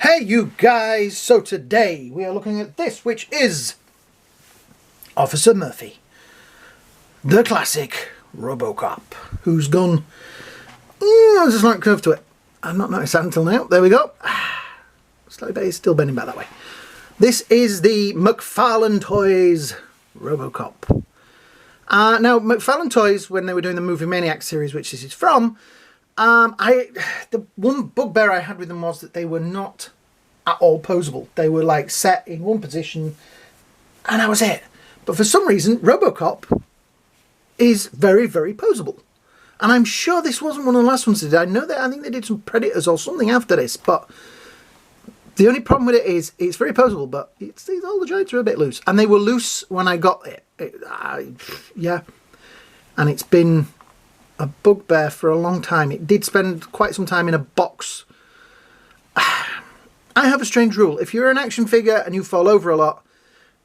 Hey you guys, so today we are looking at this, which is Officer Murphy, the classic ROBOCop, whose gun, there's a slight curve to it. I've not noticed that until now. There we go. Slightly better, it's still bending back that way. This is the Mcfarlane Toys ROBOCop. Now, Mcfarlane Toys, when they were doing the Movie Maniacs series, which this is from, the one bugbear I had with them was that they were not at all poseable. They were like set in one position and that was it. But for some reason, ROBOCop is very, very poseable. And I'm sure this wasn't one of the last ones they did. I think they did some Predators or something after this, but the only problem with it is it's very poseable, but all the joints are a bit loose. And they were loose when I got it. Yeah. And it's been a bugbear for a long time. It did spend quite some time in a box. I have a strange rule. If you're an action figure and you fall over a lot,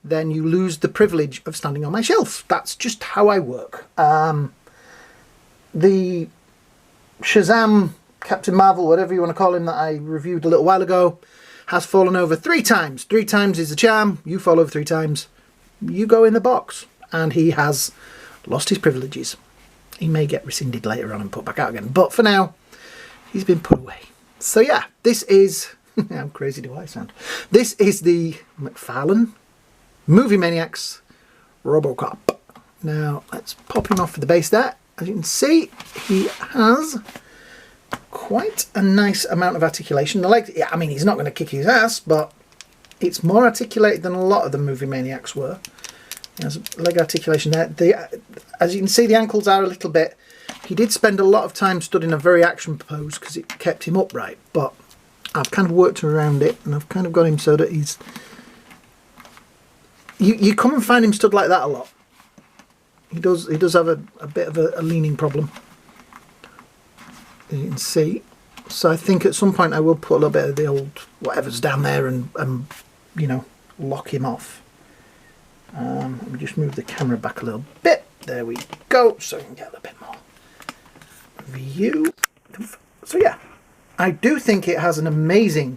then you lose the privilege of standing on my shelf. That's just how I work. The Shazam, Captain Marvel, whatever you want to call him, that I reviewed a little while ago, has fallen over 3 times. 3 times is the charm. You fall over 3 times, you go in the box. And he has lost his privileges. He may get rescinded later on and put back out again. But for now, he's been put away. So yeah, this is... how crazy do I sound? This is the Mcfarlane Movie Maniacs ROBOCop. Now, let's pop him off for the base there. As you can see, he has quite a nice amount of articulation. I mean, he's not going to kick his ass, but it's more articulated than a lot of the Movie Maniacs were. He has leg articulation there. As you can see, the ankles are a little bit... He did spend a lot of time stood in a very action pose because it kept him upright, but I've kind of worked around it and I've kind of got him so that he's... You come and find him stood like that a lot. He does have a bit of a leaning problem, as you can see. So I think at some point I will put a little bit of the old whatever's down there and you know, lock him off. Let me just move the camera back a little bit. There we go, so we can get a little bit more view. So yeah, I do think it has an amazing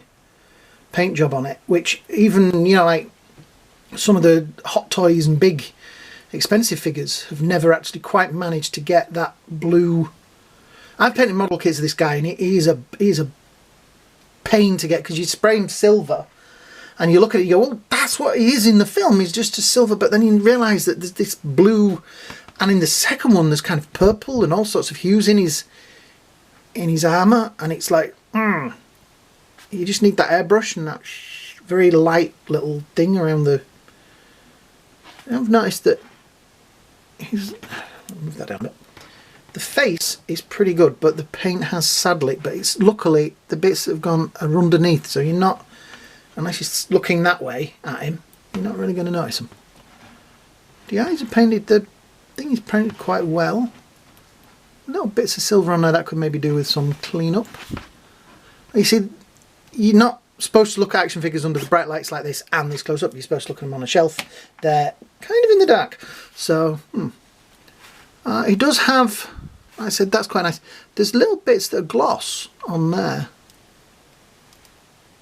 paint job on it, which even, you know, like some of the Hot Toys and big expensive figures have never actually quite managed to get that blue. I've painted model kits of this guy and it is a pain to get, because you spray him silver and you look at it, you go, well, that's what he is in the film, he's just a silver, but then you realise that there's this blue, and in the second one there's kind of purple and all sorts of hues in his armour, and it's like, you just need that airbrush and that very light little thing around the... I've noticed that he's... I'll move that down a bit. The face is pretty good, but the paint has sadly, but it's luckily the bits that have gone are underneath, so you're not... Unless you're looking that way at him, you're not really going to notice him. The eyes are painted, the thing is painted quite well. Little bits of silver on there that could maybe do with some clean-up. You see, you're not supposed to look at action figures under the bright lights like this and this close-up. You're supposed to look at them on a shelf. They're kind of in the dark. So, he does have, like I said, that's quite nice. There's little bits that are gloss on there.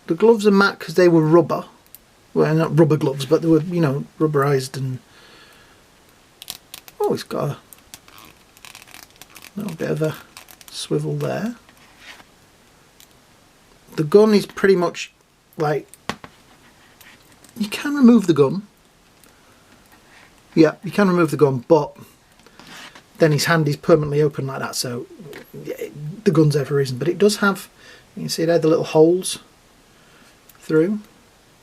The gloves are matte because they were rubber. Well, not rubber gloves, but they were, you know, rubberized and... Oh, it's got a little bit of a swivel there. The gun is pretty much like... You can remove the gun. Yeah, you can remove the gun, but then his hand is permanently open like that, so yeah, the gun's there for a reason. But it does have, you can see there, the little holes through.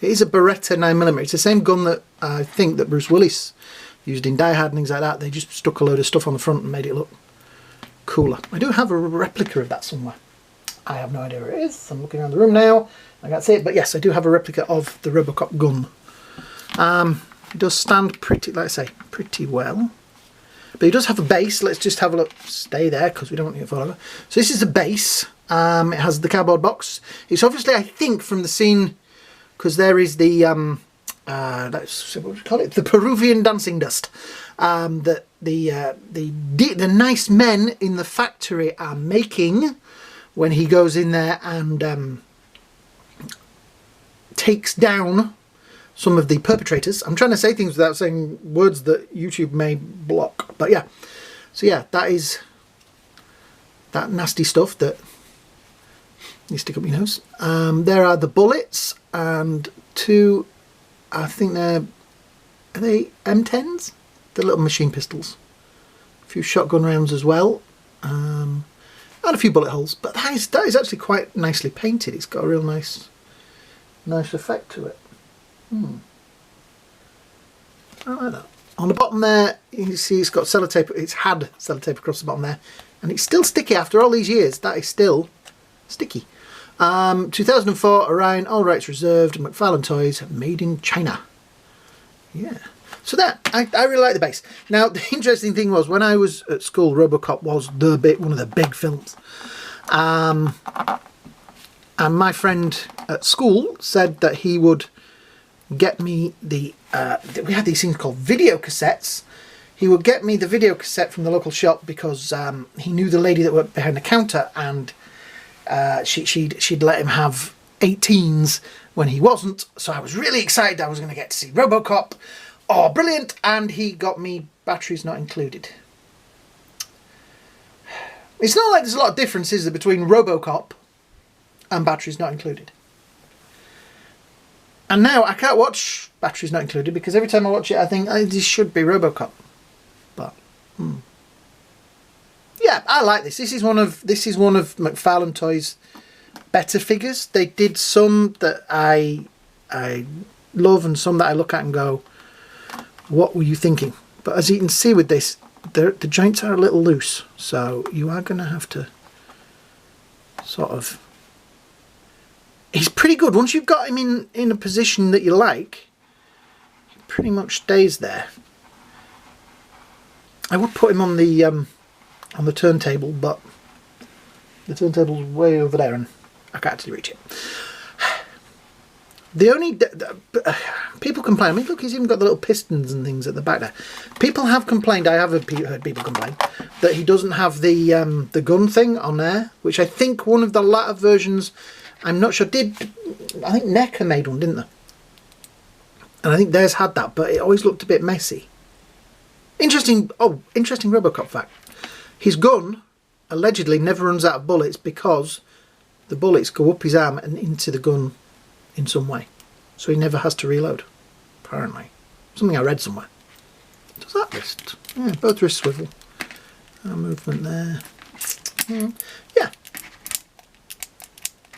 It is a Beretta 9mm. It's the same gun that I think that Bruce Willis used in Die Hard and things like that. They just stuck a load of stuff on the front and made it look cooler. I do have a replica of that somewhere. I have no idea where it is. I'm looking around the room now. I can't see it, but yes, I do have a replica of the ROBOCop gun. It does stand pretty, like I say, pretty well. But it does have a base. Let's just have a look. Stay there because we don't want you to fall over. So this is the base. It has the cardboard box. It's obviously, I think, from the scene, because there is the what do we call it? The Peruvian dancing dust. That the nice men in the factory are making when he goes in there and takes down some of the perpetrators. I'm trying to say things without saying words that YouTube may block. But yeah. So yeah, that is that nasty stuff that you stick up your nose. There are the bullets and 2, I think are they M10s? The little machine pistols. A few shotgun rounds as well. And a few bullet holes. But that is actually quite nicely painted. It's got a real nice effect to it. I like that. On the bottom there, you see it's got sellotape. It's had sellotape across the bottom there. And it's still sticky after all these years. That is still sticky. 2004, Orion, all rights reserved, Mcfarlane Toys, made in China. Yeah. So that, I really like the base. Now, the interesting thing was, when I was at school, ROBOCOP was one of the big films. And my friend at school said that he would get me the, we had these things called video cassettes. He would get me the video cassette from the local shop because he knew the lady that worked behind the counter, and she'd let him have 18s when he wasn't. So I was really excited I was going to get to see ROBOCOP. Oh, brilliant! And he got me batteries not included. It's not like there's a lot of differences between ROBOCOP and batteries not included. And now I can't watch batteries not included because every time I watch it I think, oh, this should be ROBOCOP. But yeah, I like this. This is one of Mcfarlane Toys' better figures. They did some that I love and some that I look at and go, what were you thinking? But as you can see with this, the joints are a little loose, so you are going to have to sort of... He's pretty good. Once you've got him in a position that you like, he pretty much stays there. I would put him on the turntable, but the turntable's way over there and I can't actually reach it. The only... people complain. I mean, look, he's even got the little pistons and things at the back there. People have complained, I have heard people complain, that he doesn't have the gun thing on there, which I think one of the latter versions, I'm not sure, did... I think NECA made one, didn't they? And I think theirs had that, but it always looked a bit messy. Interesting ROBOCOP fact. His gun allegedly never runs out of bullets because the bullets go up his arm and into the gun in some way. So he never has to reload, apparently. Something I read somewhere. Does that wrist? Yeah, both wrists swivel. Movement there. Yeah.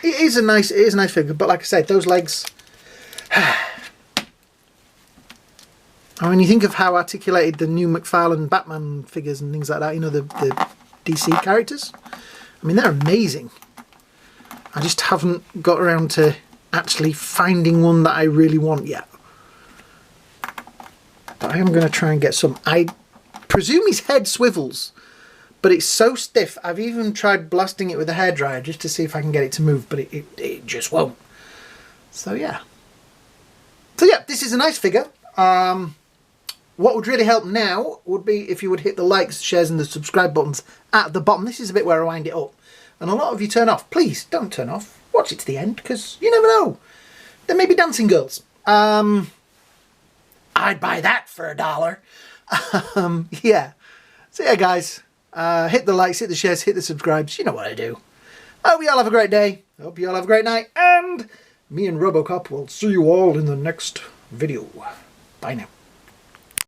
It is a nice figure, but like I said, those legs... And when you think of how articulated the new Mcfarlane Batman figures and things like that, you know, the DC characters, I mean, they're amazing. I just haven't got around to actually finding one that I really want yet. But I am going to try and get some. I presume his head swivels, but it's so stiff. I've even tried blasting it with a hairdryer just to see if I can get it to move, but it just won't. So yeah. So yeah, this is a nice figure. What would really help now would be if you would hit the likes, shares and the subscribe buttons at the bottom. This is a bit where I wind it up. And a lot of you turn off. Please don't turn off. Watch it to the end because you never know. There may be dancing girls. I'd buy that for $1. Yeah. So yeah, guys. Hit the likes, hit the shares, hit the subscribes. You know what I do. I hope you all have a great day. I hope you all have a great night. And me and ROBOCOP will see you all in the next video. Bye now.